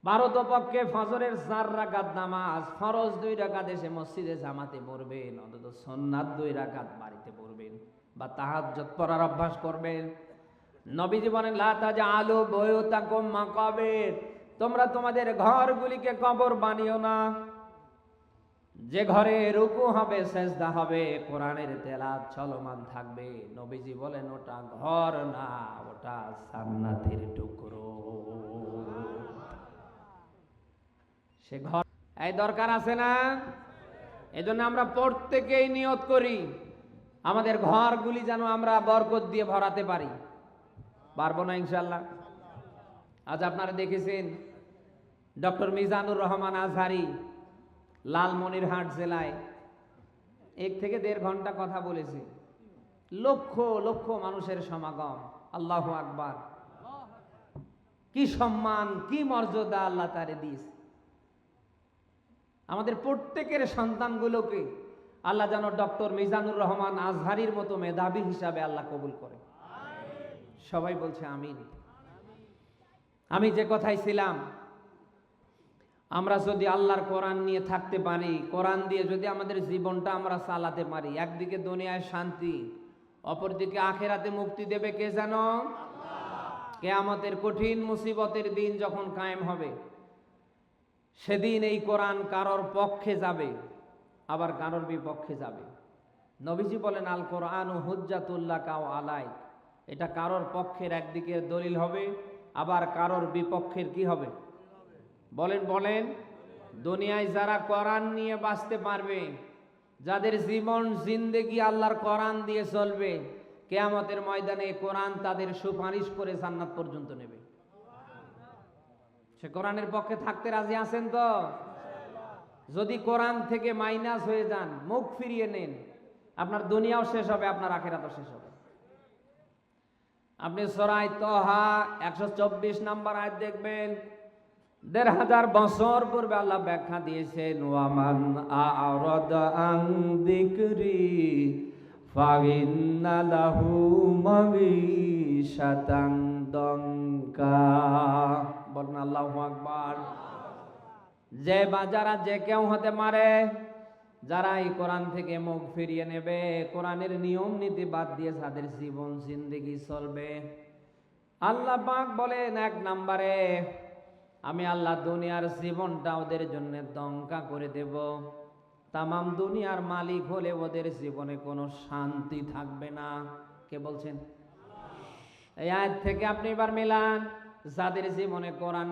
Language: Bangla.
পারতপক্ষে ফজরের 4 রাকাত নামাজ ফরজ 2 রাকাত এসে মসজিদে জামাতে পড়বেন, অন্তত সুন্নাত 2 রাকাত বাড়িতে পড়বেন বা তাহাজ্জুদ পড়ার অভ্যাস করবেন। নবীজি বলেন লা তাজআলু বুয়ুতাকুম মাকাবির, তোমরা তোমাদের ঘরগুলিকে কবর বানিও না। যে ঘরে রুকু হবে, সেজদা হবে, কোরআনের তেলাওয়াত চলমান থাকবে, নবীজি বলেন ওটা ঘর না, ওটা জান্নাতের টুকরো। সে ঘর এই দরকার আছে না? এজন্য আমরা প্রত্যেকেই নিয়ত করি আমাদের ঘরগুলি যেন আমরা বরকত দিয়ে ভরাতে পারি। পারবো না ইনশাআল্লাহ? আজ আপনারা দেখেছেন ডক্টর মিজানুর রহমান আজহারি লালমনিরহাট জেলায় 1 থেকে 1.5 ঘন্টা কথা বলেছে। লক্ষ লক্ষ মানুষের সমাগম। আল্লাহু আকবার! কি সম্মান, কি মর্যাদা আল্লাহ তারে দিয়েছে। আমাদের প্রত্যেকের সন্তানগুলোকে আল্লাহ যেন ডক্টর মিজানুর রহমান আজহারির মতো মেধাবী হিসাবে আল্লাহ কবুল করে। সবাই বলছে আমিন। আমি যে কথাই ছিলাম, আমরা যদি আল্লাহর কোরআন নিয়ে থাকতে পারি, কোরআন দিয়ে যদি আমাদের জীবনটা আমরা চালাতে পারি, একদিকে দুনিয়ায় শান্তি, অপরদিকে আখেরাতে মুক্তি দেবে কে জানো? কিয়ামতের কঠিন মুসিবতের দিন যখন কায়েম হবে, সেদিন এই কোরআন কারোর পক্ষে যাবে, আবার কারোর বিপক্ষে যাবে। নবীজি বলেন আল কোরআনু হুজ্জাতুল লাকা ওয়া আলাইক, এটা কারোর পক্ষের একদিকে দলিল হবে, আবার কারোর বিপক্ষের কি হবে? বলেন বলেন। দুনিয়ায় যারা কোরআন নিয়ে বাঁচতে পারবে, যাদের জীবন জিন্দেগি আল্লাহর কোরআন দিয়ে চলবে, কিয়ামতের ময়দানে কোরআন তাদের সুপারিশ করে জান্নাত পর্যন্ত নেবে। সে কোরআনের পক্ষে থাকতে রাজি আছেন তো? যদি কোরআন থেকে মাইনাস হয়ে যান, মুখ ফিরিয়ে নেন, আপনার দুনিয়াও শেষ হবে, আপনার আখিরাতও শেষ হবে। আপনি সূরা তাহা 124 নম্বর আয়াত দেখবেন, 1500 বছর পূর্বে আল্লাহ ব্যাখ্যা দিয়েছেন ওয়ামান আ'রাদা আন যিকরি ফাইন্না লাহু মাঈশাতান দনকা। বলেন আল্লাহু আকবার। যারা যে কেউ হতে পারে যারা এই কোরআন থেকে মুখ ফিরিয়ে নেবে, কোরআনের নিয়ম নীতি বাদ দিয়ে যাদের জীবন জিন্দেগি চলবে, আল্লাহ পাক বলেন 1 নম্বরে আমি আল্লাহ দুনিয়ার জীবনটা ওদের জন্য দঙ্কা করে দেব। তামাম দুনিয়ার মালিক হলে ওদের জীবনে কোনো শান্তি থাকবে না। কে বলছেন? এই আয়াত থেকে আপনি এবার মিলান, যাদের জীবনে কোরআন